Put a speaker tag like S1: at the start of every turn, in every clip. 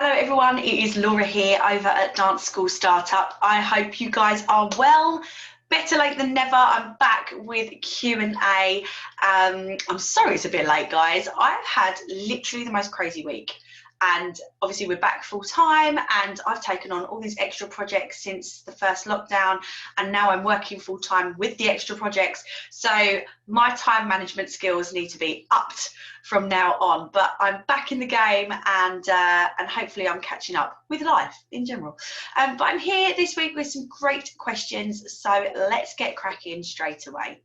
S1: Hello everyone, it is Laura here over at Dance School Startup. I hope you guys are well. Better late than never. I'm back with Q&A. I'm sorry it's a bit late, guys. I've had literally the most crazy week. And obviously we're back full time and I've taken on all these extra projects since the first lockdown, and now I'm working full time with the extra projects. So my time management skills need to be upped from now on, but I'm back in the game, and hopefully I'm catching up with life in general. But I'm here this week with some great questions, so let's get cracking straight away.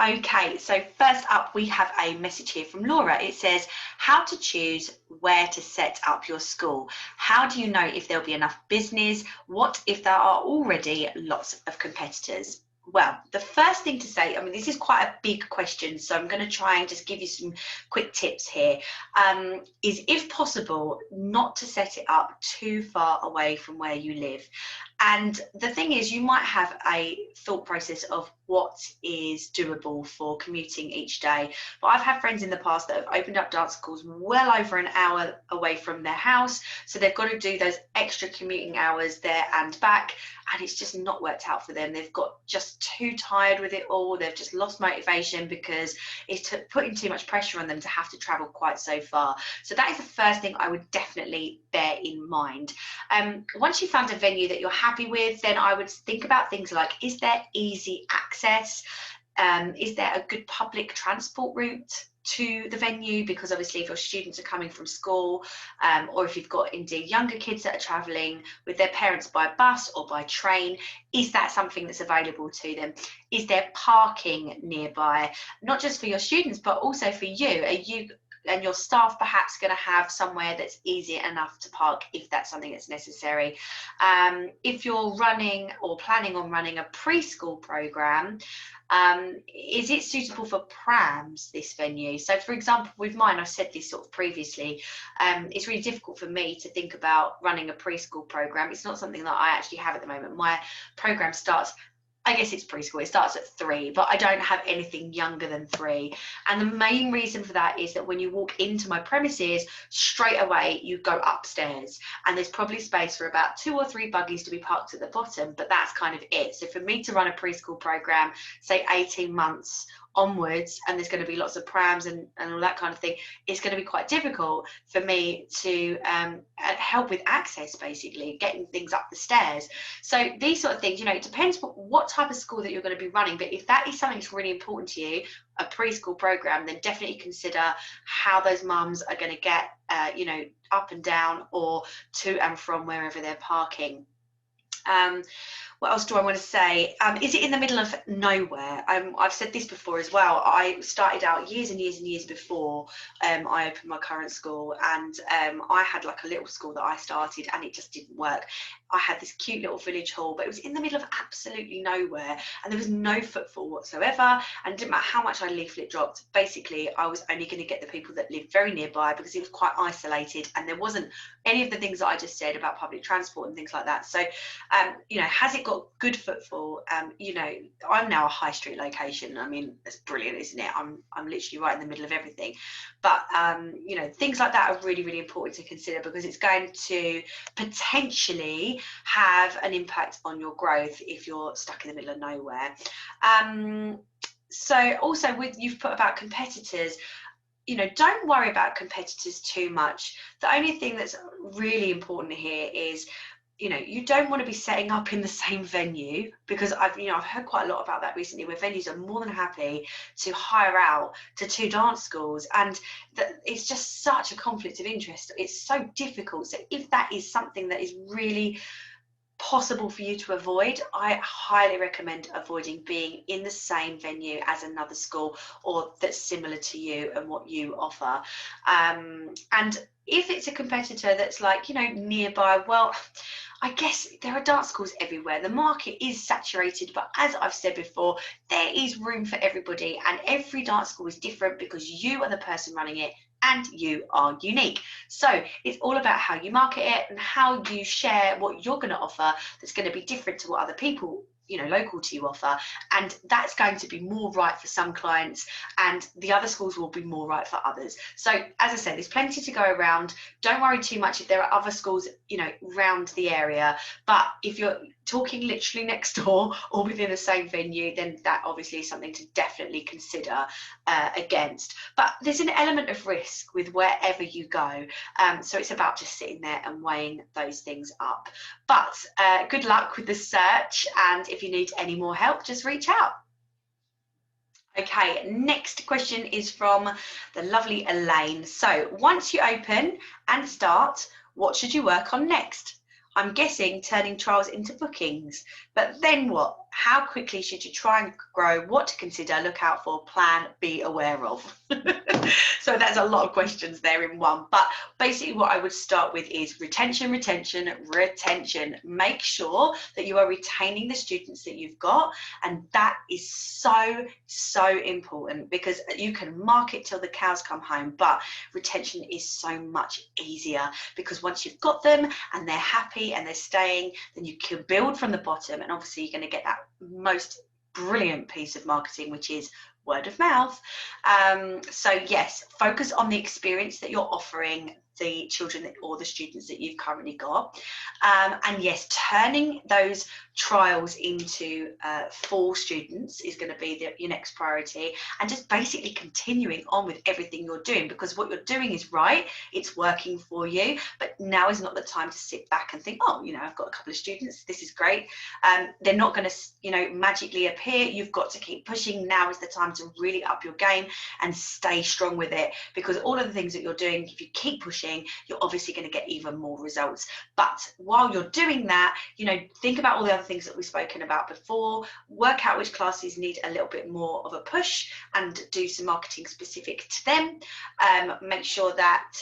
S1: Okay, so first up we have a message here from Laura. It says, how to choose where to set up your school. How do you know if there'll be enough business? What if there are already lots of competitors? Well, the first thing to say, I mean, this is quite a big question, so I'm going to try and just give you some quick tips here, is if possible, not to set it up too far away from where you live. And the thing is, you might have a thought process of what is doable for commuting each day. But I've had friends in the past that have opened up dance schools well over an hour away from their house. So they've got to do those extra commuting hours there and back. And it's just not worked out for them. They've got just too tired with it all. They've just lost motivation because it's putting too much pressure on them to have to travel quite so far. So that is the first thing I would definitely bear in mind. Once you've found a venue that you're happy with, then I would think about things like, is there easy access? Is there a good public transport route to the venue? Because obviously if your students are coming from school, or if you've got indeed younger kids that are travelling with their parents by bus or by train, is that something that's available to them? Is there parking nearby, not just for your students but also for you? Are you and your staff perhaps going to have somewhere that's easy enough to park if that's something that's necessary? If you're running or planning on running a preschool program, is it suitable for prams, this venue? So for example, with mine, I've said this sort of previously, it's really difficult for me to think about running a preschool program. It's not something that I actually have at the moment. My program starts, I guess it's preschool, it starts at 3, but I don't have anything younger than 3. And the main reason for that is that when you walk into my premises, straight away you go upstairs, and there's probably space for about 2 or 3 buggies to be parked at the bottom, but that's kind of it. So for me to run a preschool program, say 18 months onwards, and there's going to be lots of prams and all that kind of thing, it's going to be quite difficult for me to help with access, basically getting things up the stairs. So these sort of things, you know, it depends what type of school that you're going to be running, but if that is something that's really important to you, a preschool program, then definitely consider how those mums are going to get you know, up and down or to and from wherever they're parking. What else do I want to say? Is it in the middle of nowhere? I've said this before as well. I started out years and years and years before I opened my current school, and I had like a little school that I started and it just didn't work. I had this cute little village hall, but it was in the middle of absolutely nowhere, and there was no footfall whatsoever, and it didn't matter how much I leaflet dropped. Basically, I was only going to get the people that lived very nearby because it was quite isolated, and there wasn't any of the things that I just said about public transport and things like that. So, you know, has it got good footfall? You know, I'm now a high street location. I mean, that's brilliant, isn't it? I'm literally right in the middle of everything. But you know, things like that are really, really important to consider, because it's going to potentially have an impact on your growth if you're stuck in the middle of nowhere. So also, with you've put about competitors, you know, don't worry about competitors too much. The only thing that's really important here is, you know, you don't want to be setting up in the same venue, because I've heard quite a lot about that recently, where venues are more than happy to hire out to 2 dance schools, and it's just such a conflict of interest. It's so difficult. So if that is something that is really possible for you to avoid, I highly recommend avoiding being in the same venue as another school or that's similar to you and what you offer. And if it's a competitor that's like, you know, nearby, well, I guess there are dance schools everywhere. The market is saturated, but as I've said before, there is room for everybody, and every dance school is different because you are the person running it and you are unique. So it's all about how you market it and how you share what you're going to offer that's going to be different to what other people, local to you offer, and that's going to be more right for some clients, and the other schools will be more right for others. So as I said, there's plenty to go around. Don't worry too much if there are other schools around the area, but if you're talking literally next door or within the same venue, then that obviously is something to definitely consider against. But there's an element of risk with wherever you go, so it's about just sitting there and weighing those things up. But good luck with the search, and if you need any more help, just reach out. Okay, next question is from the lovely Elaine. So once you open and start, what should you work on next? I'm guessing turning trials into bookings, but then what? How quickly should you try and grow? What to consider, look out for, plan, be aware of? So that's a lot of questions there in one. But basically what I would start with is retention, retention, retention. Make sure that you are retaining the students that you've got. And that is so, so important, because you can market till the cows come home, but retention is so much easier, because once you've got them and they're happy and they're staying, then you can build from the bottom, and obviously you're going to get that most brilliant piece of marketing, which is word of mouth. So yes, focus on the experience that you're offering the children or the students that you've currently got, and yes, turning those trials into full students is going to be your next priority, and just basically continuing on with everything you're doing, because what you're doing is right, it's working for you. But now is not the time to sit back and think, oh, I've got a couple of students, this is great. They're not going to magically appear. You've got to keep pushing. Now is the time to really up your game and stay strong with it, because all of the things that you're doing, if you keep pushing, you're obviously going to get even more results. But while you're doing that, think about all the other things that we've spoken about before. Work out which classes need a little bit more of a push and do some marketing specific to them. Make sure that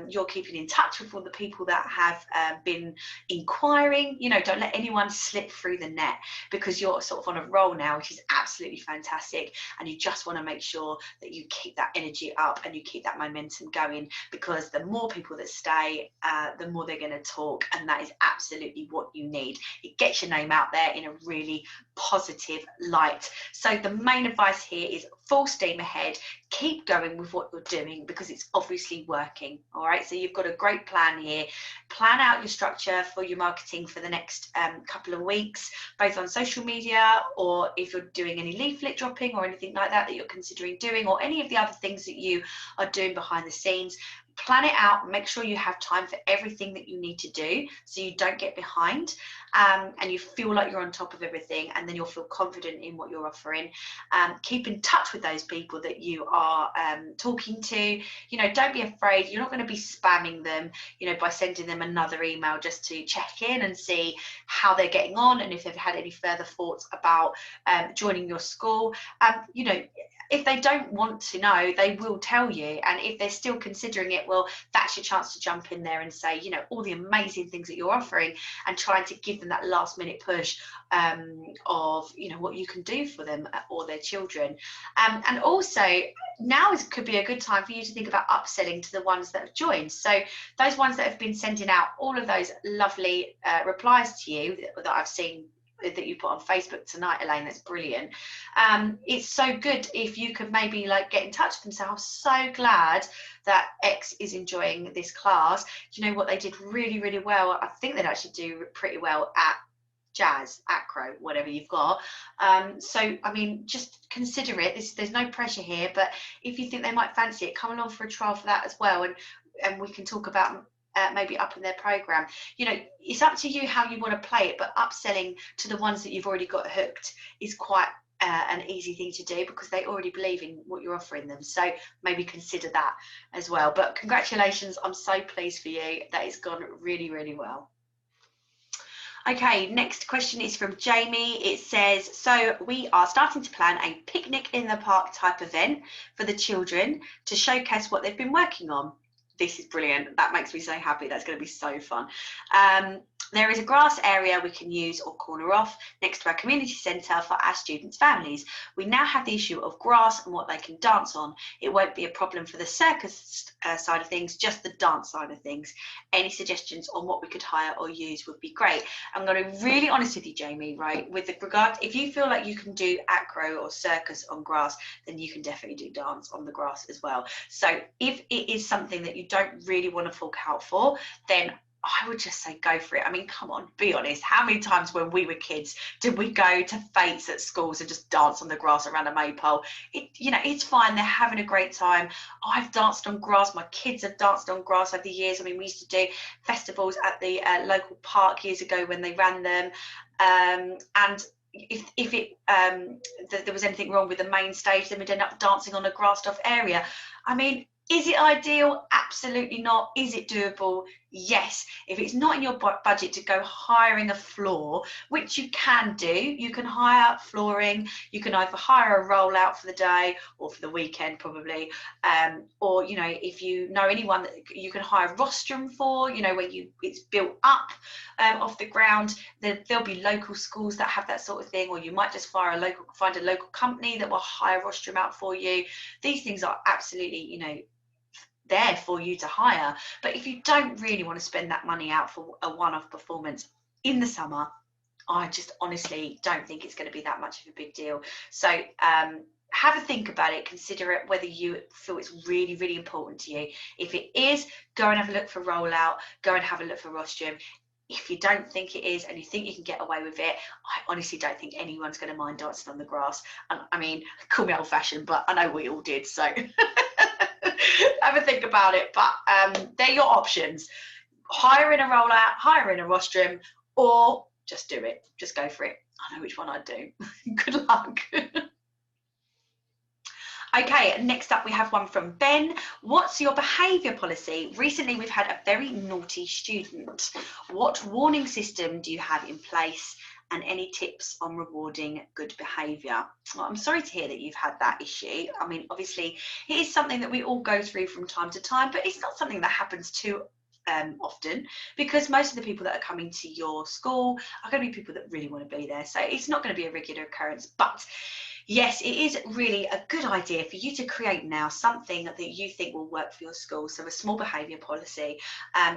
S1: you're keeping in touch with all the people that have been inquiring. Don't let anyone slip through the net, because you're sort of on a roll now, which is absolutely fantastic, and you just want to make sure that you keep that energy up and you keep that momentum going, because the more people that stay, the more they're going to talk, and that is absolutely what you need. It gets your name out there in a really positive light. So the main advice here is full steam ahead. Keep going with what you're doing, because it's obviously working. All right, so you've got a great plan here. Plan out your structure for your marketing for the next couple of weeks, both on social media, or if you're doing any leaflet dropping or anything like that you're considering doing, or any of the other things that you are doing behind the scenes. Plan it out, make sure you have time for everything that you need to do, so you don't get behind, and you feel like you're on top of everything, and then you'll feel confident in what you're offering. Keep in touch with those people that you are talking to. Don't be afraid. You're not going to be spamming them by sending them another email just to check in and see how they're getting on, and if they've had any further thoughts about joining your school. If they don't want to know, they will tell you, and if they're still considering it, well, that's your chance to jump in there and say, all the amazing things that you're offering, and trying to give them that last minute push of what you can do for them or their children. And also, now could be a good time for you to think about upselling to the ones that have joined. So those ones that have been sending out all of those lovely replies to you that I've seen that you put on Facebook tonight, Elaine, that's brilliant. It's so good if you could maybe get in touch with them and say, I'm so glad that X is enjoying this class. Do you know what, they did really, really well. I think they'd actually do pretty well at jazz, acro, whatever you've got. So I mean, just consider it. There's no pressure here, but if you think they might fancy it, come along for a trial for that as well, and we can talk about maybe up in their program. It's up to you how you want to play it, but upselling to the ones that you've already got hooked is quite an easy thing to do, because they already believe in what you're offering them. So maybe consider that as well. But congratulations, I'm so pleased for you. That has gone really, really well. Okay, next question is from Jamie. It says, so we are starting to plan a picnic in the park type event for the children to showcase what they've been working on This is brilliant. That makes me so happy. That's going to be so fun. There is a grass area we can use or corner off next to our community centre for our students' families. We now have the issue of grass and what they can dance on. It won't be a problem for the circus side of things, just the dance side of things. Any suggestions on what we could hire or use would be great. I'm going to be really honest with you, Jamie, right? With the regard, if you feel like you can do acro or circus on grass, then you can definitely do dance on the grass as well. So if it is something that you don't really want to fork out for, then I would just say go for it. I mean, come on, be honest. How many times when we were kids did we go to fetes at schools and just dance on the grass around a maypole? It's fine. They're having a great time. I've danced on grass. My kids have danced on grass over the years. I mean, we used to do festivals at the local park years ago when they ran them. And if there was anything wrong with the main stage, then we'd end up dancing on a grassed off area. I mean, is it ideal? Absolutely not. Is it doable? Yes. If it's not in your budget to go hiring a floor, which you can do, you can hire flooring. You can either hire a rollout for the day or for the weekend probably, or if you know anyone that you can hire rostrum for, where it's built up off the ground. There'll be local schools that have that sort of thing, or you might just find a local company that will hire rostrum out for you. These things are absolutely there for you to hire. But if you don't really want to spend that money out for a one-off performance in the summer, I just honestly don't think it's going to be that much of a big deal. So have a think about it, consider it, whether you feel it's really, really important to you. If it is, go and have a look for rollout, go and have a look for rostrum. If you don't think it is and you think you can get away with it, I honestly don't think anyone's going to mind dancing on the grass. And I mean, call me old-fashioned, but I know we all did, so have a think about it. But they're your options. Hiring a rollout, hiring a rostrum, or just do it. Just go for it. I know which one I'd do. Good luck. Okay, next up we have one from Ben. What's your behaviour policy? Recently we've had a very naughty student. What warning system do you have in place, and any tips on rewarding good behaviour? Well, I'm sorry to hear that you've had that issue. I mean, obviously it is something that we all go through from time to time, but it's not something that happens too often, because most of the people that are coming to your school are going to be people that really want to be there. So it's not going to be a regular occurrence. But yes, it is really a good idea for you to create now something that you think will work for your school. So a small behaviour policy,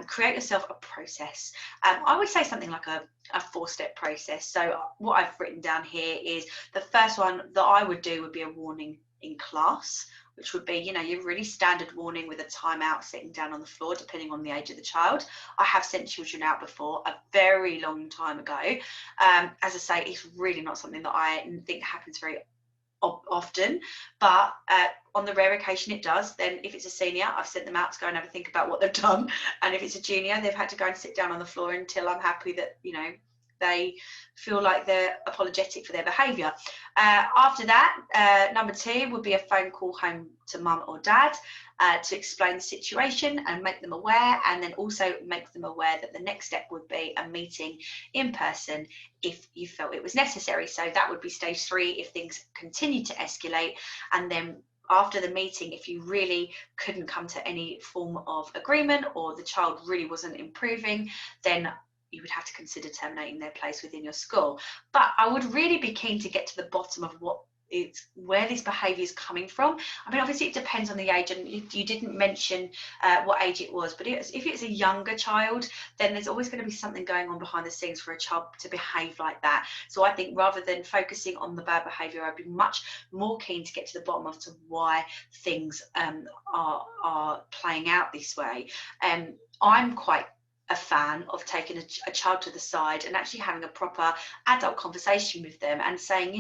S1: create yourself a process. I would say something like a 4-step process. So what I've written down here is the first one that I would do would be a warning in class, which would be, your really standard warning with a timeout, sitting down on the floor, depending on the age of the child. I have sent children out before, a very long time ago. As I say, it's really not something that I think happens very often, but on the rare occasion it does. Then if it's a senior, I've sent them out to go and have a think about what they've done, and if it's a junior, they've had to go and sit down on the floor until I'm happy that they feel like they're apologetic for their behaviour. After that, number 2 would be a phone call home to mum or dad to explain the situation and make them aware, and then also make them aware that the next step would be a meeting in person if you felt it was necessary. So that would be stage 3 if things continue to escalate. And then after the meeting, if you really couldn't come to any form of agreement, or the child really wasn't improving, then you would have to consider terminating their place within your school. But I would really be keen to get to the bottom of where this behaviour is coming from. I mean, obviously it depends on the age, and you didn't mention what age it was, but if it's a younger child, then there's always going to be something going on behind the scenes for a child to behave like that. So I think rather than focusing on the bad behaviour, I'd be much more keen to get to the bottom of why things are playing out this way. I'm quite a fan of taking a child to the side and actually having a proper adult conversation with them and saying,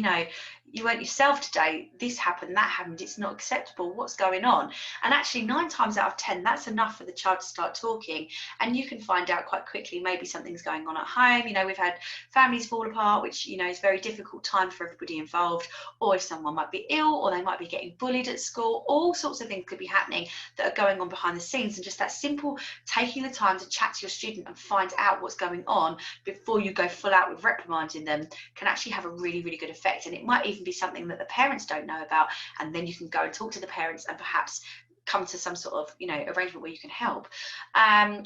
S1: you weren't yourself today, this happened, that happened, it's not acceptable, what's going on? And actually 9 times out of 10, that's enough for the child to start talking, and you can find out quite quickly maybe something's going on at home. We've had families fall apart, which is a very difficult time for everybody involved, or if someone might be ill, or they might be getting bullied at school. All sorts of things could be happening that are going on behind the scenes, and just that simple taking the time to chat to your student and find out what's going on before you go full out with reprimanding them can actually have a really, really good effect. And it might even be something that the parents don't know about, and then you can go and talk to the parents and perhaps come to some sort of, you know, arrangement where you can help.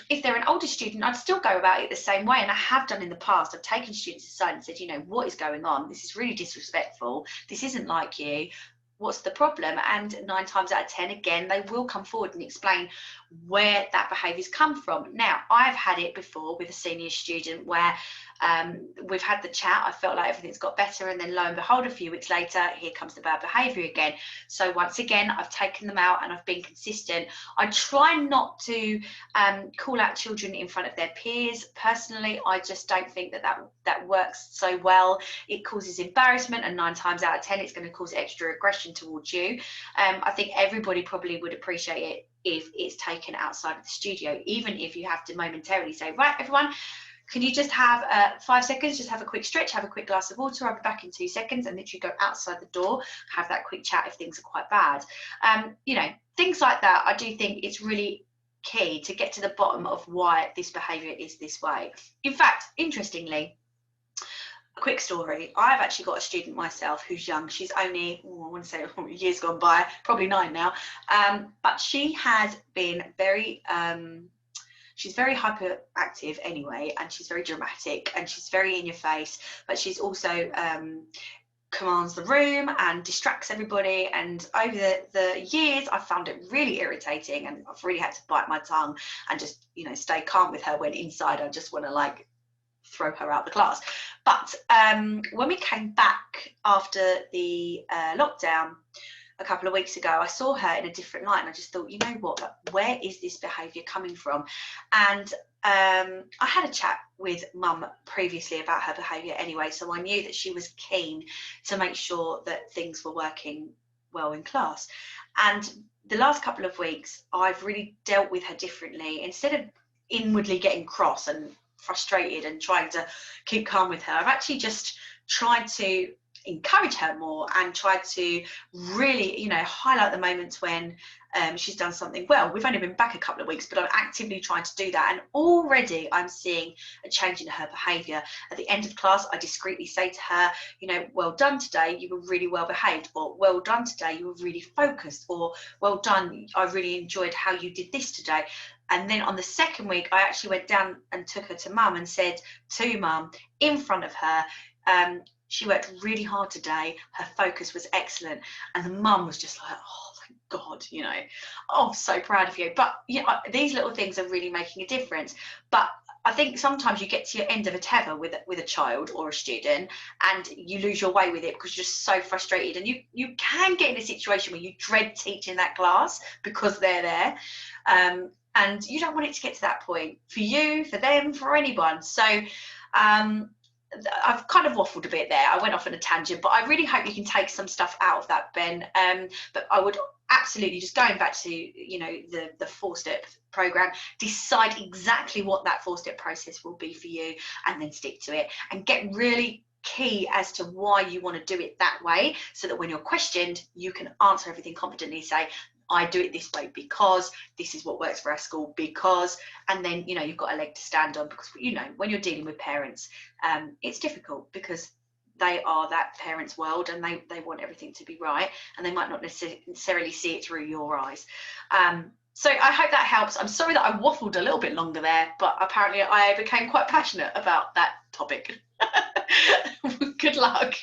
S1: If they're an older student, I'd still go about it the same way, and I have done in the past. I've taken students aside and said, you know, what is going on? This is really disrespectful. This isn't like you. What's the problem? And 9 times out of 10, again, they will come forward and explain where that behaviour's come from. Now, I've had it before with a senior student where we've had the chat, I felt like everything's got better, and then lo and behold, a few weeks later, here comes the bad behaviour again. So once again, I've taken them out and I've been consistent. I try not to call out children in front of their peers. Personally, I just don't think that works so well. It causes embarrassment, and 9 times out of 10, it's going to cause extra aggression towards you. I think everybody probably would appreciate it if it's taken outside of the studio, even if you have to momentarily say, right, everyone, can you just have 5 seconds, just have a quick stretch, have a quick glass of water, I'll be back in 2 seconds, and literally go outside the door, have that quick chat if things are quite bad. You know, things like that, I do think it's really key to get to the bottom of why this behaviour is this way. In fact, interestingly, a quick story, I've actually got a student myself who's young. She's only, I want to say years gone by, probably 9 now, but she has been very, she's very hyperactive anyway, and she's very dramatic, and she's very in your face, but she's also commands the room and distracts everybody. And over the years, I've found it really irritating, and I've really had to bite my tongue and just, you know, stay calm with her when inside I just want to like throw her out the class. But when we came back after the lockdown a couple of weeks ago, I saw her in a different light, and I just thought, you know what, where is this behaviour coming from? And I had a chat with Mum previously about her behaviour anyway, so I knew that she was keen to make sure that things were working well in class. And the last couple of weeks, I've really dealt with her differently. Instead of inwardly getting cross and frustrated and trying to keep calm with her, I've actually just tried to encourage her more and tried to really, you know, highlight the moments when she's done something well. We've only been back a couple of weeks, but I'm actively trying to do that, and already I'm seeing a change in her behaviour. At the end of class, I discreetly say to her, you know, well done today, you were really well behaved, or well done today, you were really focused, or well done, I really enjoyed how you did this today. And then on the second week, I actually went down and took her to Mum and said to Mum in front of her, she worked really hard today, her focus was excellent. And the mum was just like, oh, thank God, you know, oh, I'm so proud of you. But yeah, these little things are really making a difference. But I think sometimes you get to your end of a tether with a child or a student, and you lose your way with it because you're just so frustrated. And you can get in a situation where you dread teaching that class because they're there. And you don't want it to get to that point for you, for them, for anyone. So I've kind of waffled a bit there. I went off on a tangent, but I really hope you can take some stuff out of that, Ben. But I would absolutely, just going back to, you know, the 4-step program, decide exactly what that 4-step process will be for you, and then stick to it, and get really key as to why you want to do it that way, so that when you're questioned, you can answer everything confidently, say, I do it this way because this is what works for our school, because, and then, you know, you've got a leg to stand on, because, you know, when you're dealing with parents, it's difficult because they are that parent's world, and they want everything to be right, and they might not necessarily see it through your eyes. So I hope that helps. I'm sorry that I waffled a little bit longer there, but apparently I became quite passionate about that topic. Good luck.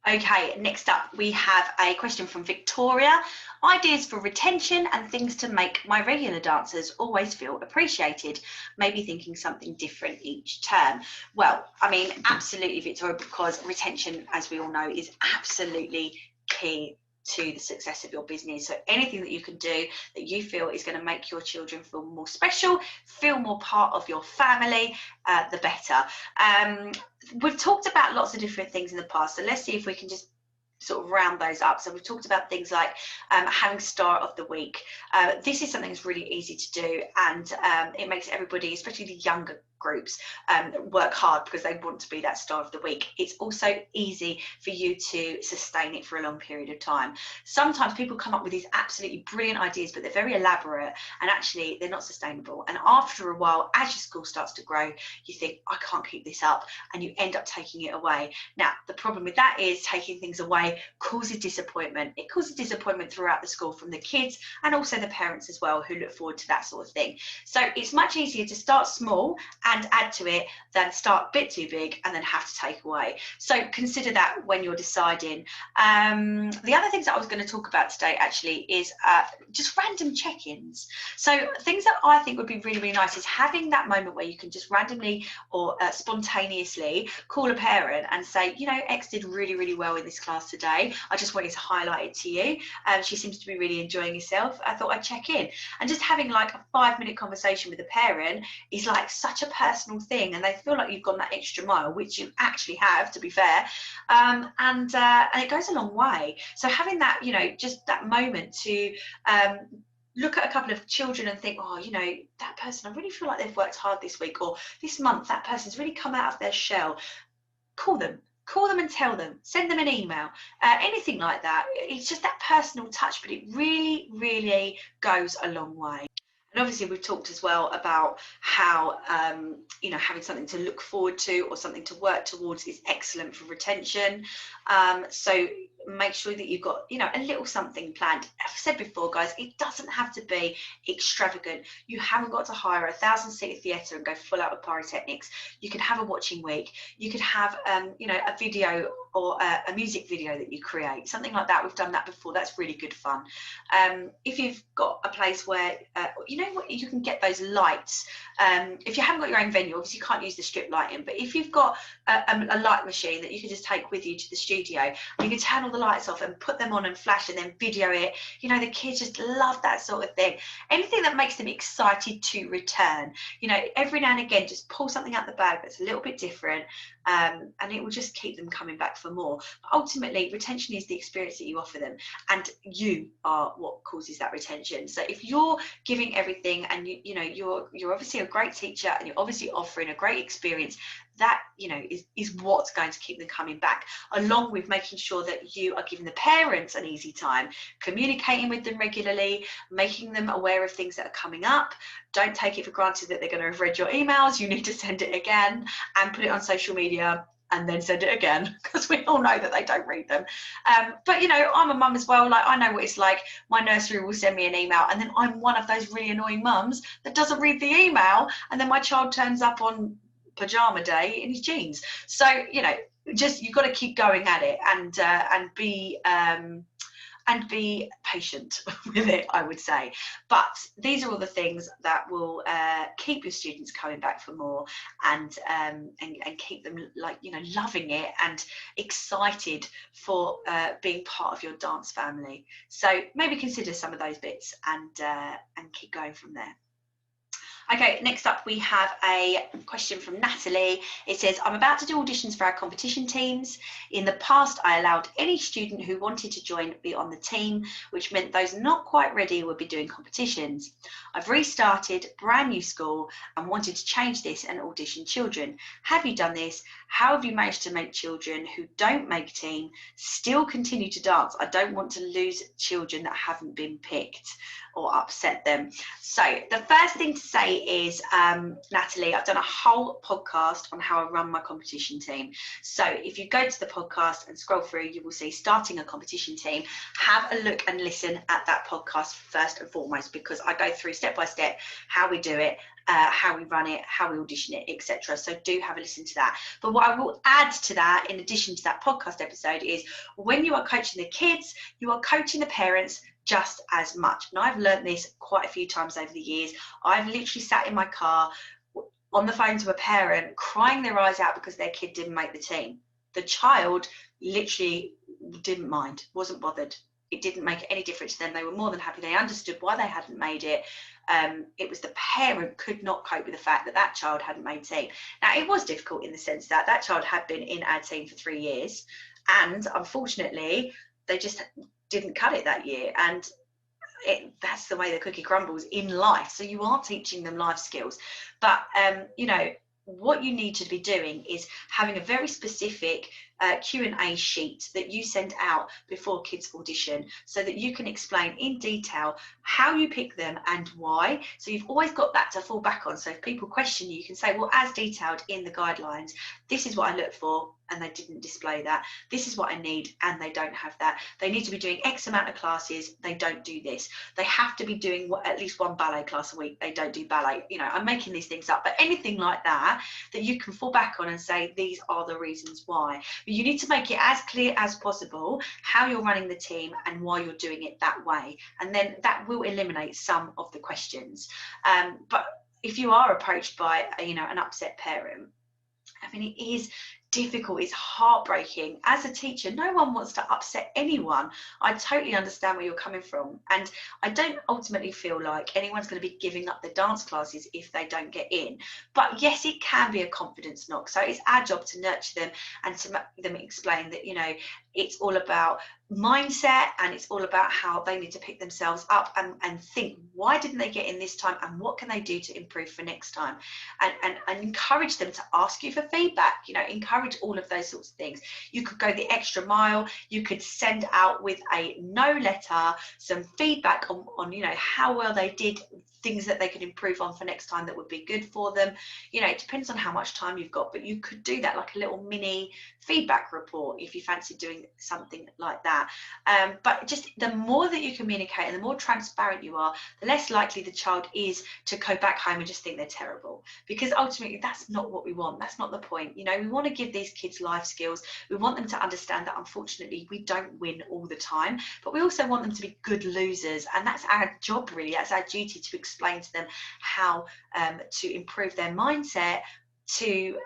S1: Okay, next up we have a question from Victoria. Ideas for retention and things to make my regular dancers always feel appreciated. Maybe thinking something different each term. Well, I mean, absolutely, Victoria, because retention, as we all know, is absolutely key to the success of your business. So anything that you can do that you feel is going to make your children feel more special, feel more part of your family, the better. We've talked about lots of different things in the past, so let's see if we can just sort of round those up. So we've talked about things like having star of the week. This is something that's really easy to do, and it makes everybody, especially the younger groups work hard because they want to be that star of the week. It's also easy for you to sustain it for a long period of time. Sometimes people come up with these absolutely brilliant ideas, but they're very elaborate and actually they're not sustainable. And after a while, as your school starts to grow, you think, I can't keep this up, and you end up taking it away. Now, the problem with that is taking things away causes disappointment. It causes disappointment throughout the school from the kids and also the parents as well, who look forward to that sort of thing. So it's much easier to start small and add to it than start a bit too big and then have to take away. So consider that when you're deciding. The other things that I was going to talk about today actually is just random check-ins. So things that I think would be really, really nice is having that moment where you can just randomly or spontaneously call a parent and say, you know, X did really, really well in this class today. I just wanted to highlight it to you. She seems to be really enjoying herself. I thought I'd check in. And just having like a 5-minute conversation with a parent is like such a personal thing, and they feel like you've gone that extra mile, which you actually have, to be fair, and it goes a long way. So having that, you know, just that moment to look at a couple of children and think, oh, you know, that person, I really feel like they've worked hard this week, or this month that person's really come out of their shell. Call them and tell them, send them an email, anything like that. It's just that personal touch, but it really, really goes a long way. And obviously we've talked as well about how, you know, having something to look forward to or something to work towards is excellent for retention. So make sure that you've got, you know, a little something planned. I've said before, guys, it doesn't have to be extravagant. You haven't got to hire a 1,000-seat theatre and go full out with pyrotechnics. You could have a watching week. You could have, you know, a video or a music video that you create, something like that. We've done that before. That's really good fun. If you've got a place where, you know what, you can get those lights. If you haven't got your own venue, obviously you can't use the strip lighting, but if you've got a light machine that you can just take with you to the studio, you can turn all the lights off and put them on and flash and then video it. You know, the kids just love that sort of thing. Anything that makes them excited to return. You know, every now and again, just pull something out the bag that's a little bit different, and it will just keep them coming back for more. But ultimately, retention is the experience that you offer them, and you are what causes that retention. So if you're giving everything, and you know, you're obviously a great teacher, and you're obviously offering a great experience, that, you know, is what's going to keep them coming back, along with making sure that you are giving the parents an easy time, communicating with them regularly, making them aware of things that are coming up. Don't take it for granted that they're going to have read your emails. You need to send it again and put it on social media and then send it again, because we all know that they don't read them. But, you know, I'm a mum as well. Like, I know what it's like. My nursery will send me an email, and then I'm one of those really annoying mums that doesn't read the email, and then my child turns up on pajama day in his jeans. So, you know, just, you've got to keep going at it and be patient with it, I would say. But these are all the things that will keep your students coming back for more, and keep them, like, you know, loving it and excited for being part of your dance family. So maybe consider some of those bits and keep going from there. Okay, next up we have a question from Natalie. It says, I'm about to do auditions for our competition teams. In the past, I allowed any student who wanted to join be on the team, which meant those not quite ready would be doing competitions. I've restarted, brand new school, and wanted to change this and audition children. Have you done this? How have you managed to make children who don't make team still continue to dance? I don't want to lose children that haven't been picked or upset them. So the first thing to say is, Natalie, I've done a whole podcast on how I run my competition team. So if you go to the podcast and scroll through, you will see starting a competition team. Have a look and listen at that podcast first and foremost, because I go through step by step how we do it, how we run it, how we audition it, etc. So do have a listen to that. But what I will add to that, in addition to that podcast episode, is when you are coaching the kids, you are coaching the parents just as much. And I've learned this quite a few times over the years. I've literally sat in my car on the phone to a parent crying their eyes out because their kid didn't make the team. The child literally didn't mind, wasn't bothered. It didn't make any difference to them. They were more than happy. They understood why they hadn't made it. It was the parent could not cope with the fact that that child hadn't made team. Now, it was difficult in the sense that that child had been in our team for 3 years, and unfortunately they just didn't cut it that year. And that's the way the cookie crumbles in life. So you are teaching them life skills. But, you know, what you need to be doing is having a very specific Q&A sheet that you send out before kids audition, so that you can explain in detail how you pick them and why. So you've always got that to fall back on. So if people question you, you can say, well, as detailed in the guidelines, this is what I look for, and they didn't display that. This is what I need, and they don't have that. They need to be doing X amount of classes, they don't do this. They have to be doing at least one ballet class a week, they don't do ballet. You know, I'm making these things up, but anything like that you can fall back on and say, these are the reasons why. But you need to make it as clear as possible how you're running the team and why you're doing it that way, and then that will eliminate some of the questions. But if you are approached by an upset parent, I mean, it is difficult, it's heartbreaking. As a teacher, no one wants to upset anyone. I totally understand where you're coming from, and I don't ultimately feel like anyone's going to be giving up their dance classes if they don't get in. But yes, it can be a confidence knock, so it's our job to nurture them and to make them explain that, you know, it's all about mindset, and it's all about how they need to pick themselves up and think, why didn't they get in this time, and what can they do to improve for next time, and encourage them to ask you for feedback. You know, encourage all of those sorts of things. You could go the extra mile. You could send out with a no letter some feedback on you know, how well they did, things that they could improve on for next time that would be good for them. You know, it depends on how much time you've got, but you could do that like a little mini feedback report if you fancy doing something like that. But just the more that you communicate and the more transparent you are, the less likely the child is to go back home and just think they're terrible, because ultimately that's not what we want. That's not the point. You know, we want to give these kids life skills. We want them to understand that unfortunately we don't win all the time, but we also want them to be good losers, and that's our job really. That's our duty, to explain to them how to improve their mindset, to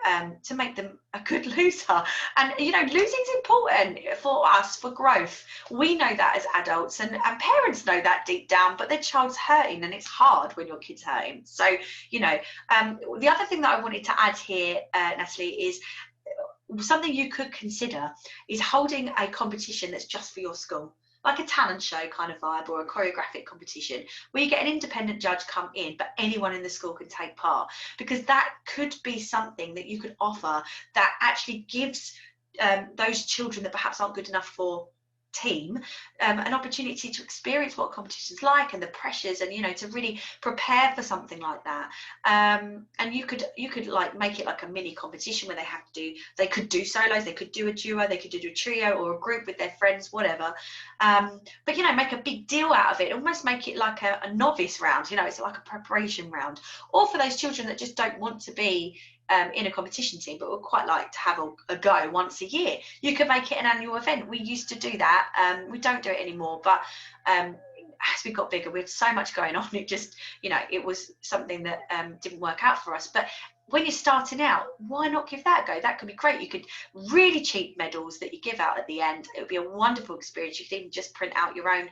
S1: make them a good loser. And you know, losing is important for us, for growth. We know that as adults, and parents know that deep down, but their child's hurting, and it's hard when your kid's hurting. So you know, the other thing that I wanted to add here, Natalie, is something you could consider is holding a competition that's just for your school, like a talent show kind of vibe, or a choreographic competition where you get an independent judge come in, but anyone in the school can take part, because that could be something that you could offer that actually gives those children that perhaps aren't good enough for team an opportunity to experience what competition's like and the pressures, and you know, to really prepare for something like that. And you could like make it like a mini competition where they could do solos, they could do a duo, they could do a trio or a group with their friends, whatever. But you know, make a big deal out of it, almost make it like a novice round. You know, it's like a preparation round. Or for those children that just don't want to be in a competition team, but would quite like to have a go once a year, you could make it an annual event. We used to do that. We don't do it anymore, but as we got bigger, we had so much going on, it just, you know, it was something that didn't work out for us. But when you're starting out, why not give that a go? That could be great. You could really cheap medals that you give out at the end. It would be a wonderful experience. You could even just print out your own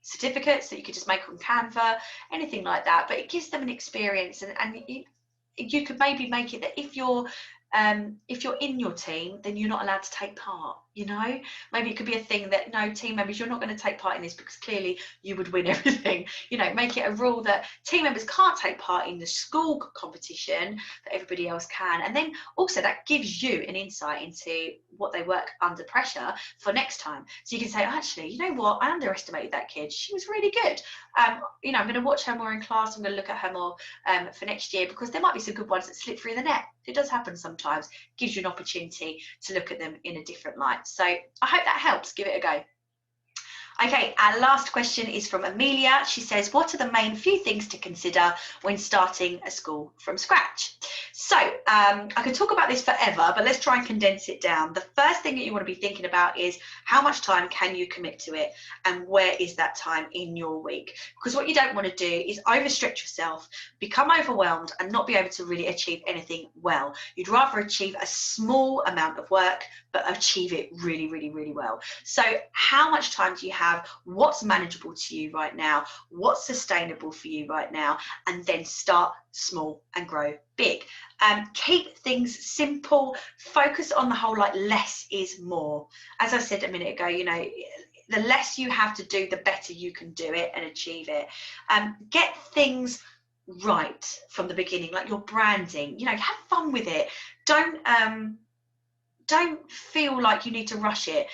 S1: certificates that you could just make on Canva, anything like that. But it gives them an experience, and you could maybe make it that if you're in your team, then you're not allowed to take part. You know, maybe it could be a thing that, no, team members, you're not going to take part in this because clearly you would win everything. You know, make it a rule that team members can't take part in the school competition, that everybody else can. And then also that gives you an insight into what they work under pressure for next time. So you can say, actually, you know what, I underestimated that kid. She was really good. You know, I'm going to watch her more in class. I'm going to look at her more for next year, because there might be some good ones that slip through the net. It does happen sometimes. Gives you an opportunity to look at them in a different light. So I hope that helps. Give it a go. Okay, our last question is from Amelia. She says, what are the main few things to consider when starting a school from scratch? So I could talk about this forever, but let's try and condense it down. The first thing that you want to be thinking about is how much time can you commit to it, and where is that time in your week? Because what you don't want to do is overstretch yourself, become overwhelmed, and not be able to really achieve anything well. You'd rather achieve a small amount of work, but achieve it really, really, really well. So how much time do you have? What's manageable to you right now? What's sustainable for you right now? And then start small and grow big. Keep things simple. Focus on the whole, like, less is more. As I said a minute ago, you know, the less you have to do, the better you can do it and achieve it. Get things right from the beginning, like your branding. You know, have fun with it. Don't feel like you need to rush it.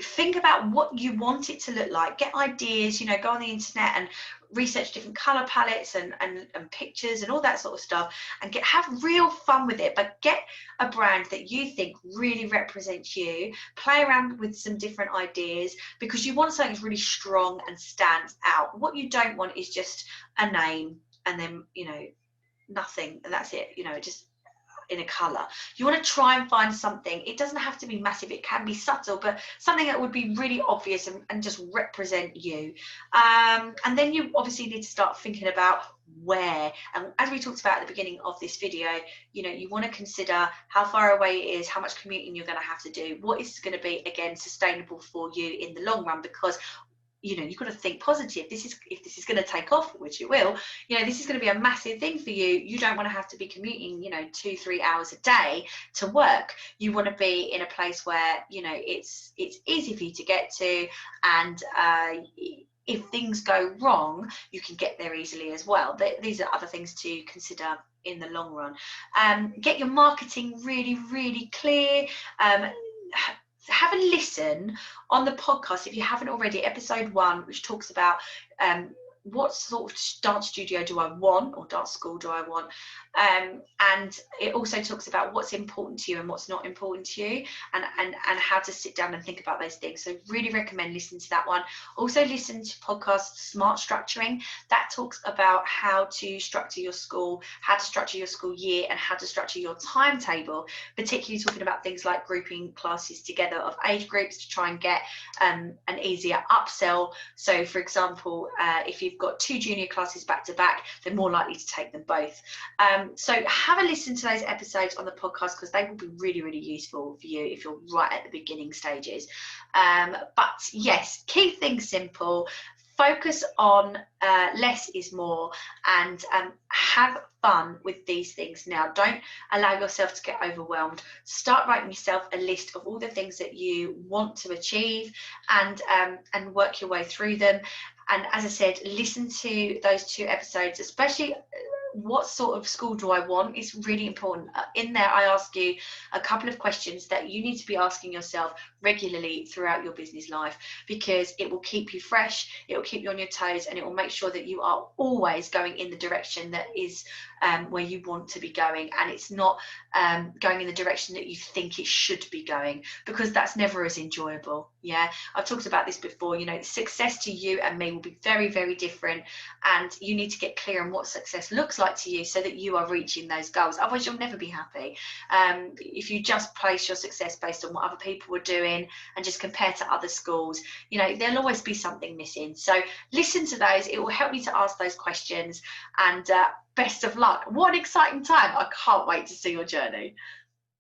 S1: Think about what you want it to look like. Get ideas, you know, go on the internet and research different color palettes and pictures and all that sort of stuff, and have real fun with it. But get a brand that you think really represents you. Play around with some different ideas, because you want something that's really strong and stands out. What you don't want is just a name and then, you know, nothing, and that's it, you know, just in a color. You want to try and find something. It doesn't have to be massive, it can be subtle, but something that would be really obvious and just represent you. And then you obviously need to start thinking about where, and as we talked about at the beginning of this video, you know, you want to consider how far away it is, how much commuting you're going to have to do, what is going to be, again, sustainable for you in the long run. Because, you know, you've got to think positive. If this is going to take off, which it will, you know, this is going to be a massive thing for you. You don't want to have to be commuting, you know, 2-3 hours a day to work. You want to be in a place where, you know, it's easy for you to get to, and if things go wrong, you can get there easily as well. These are other things to consider in the long run. Get your marketing really, really clear. Have a listen on the podcast, if you haven't already, episode 1, which talks about what sort of dance studio do I want, or dance school do I want, and it also talks about what's important to you and what's not important to you, and how to sit down and think about those things. So really recommend listening to that one. Also listen to podcast Smart Structuring. That talks about how to structure your school, how to structure your school year, and how to structure your timetable, particularly talking about things like grouping classes together of age groups to try and get an easier upsell. So for example, if you've got 2 junior classes back to back, they're more likely to take them both. So have a listen to those episodes on the podcast, because they will be really, really useful for you if you're right at the beginning stages. But yes, keep things simple. Focus on less is more, and have fun with these things now. Don't allow yourself to get overwhelmed. Start writing yourself a list of all the things that you want to achieve, and work your way through them. And as I said, listen to those 2 episodes, especially what sort of school do I want is really important. In there, I ask you a couple of questions that you need to be asking yourself regularly throughout your business life, because it will keep you fresh, it will keep you on your toes, and it will make sure that you are always going in the direction that is where you want to be going, and it's not going in the direction that you think it should be going, because that's never as enjoyable. Yeah, I've talked about this before. You know, success to you and me will be very, very different, and you need to get clear on what success looks like to you, so that you are reaching those goals. Otherwise, you'll never be happy. If you just place your success based on what other people are doing and just compare to other schools, you know, there'll always be something missing. So listen to those. It will help you to ask those questions, and best of luck. What an exciting time. I can't wait to see your journey.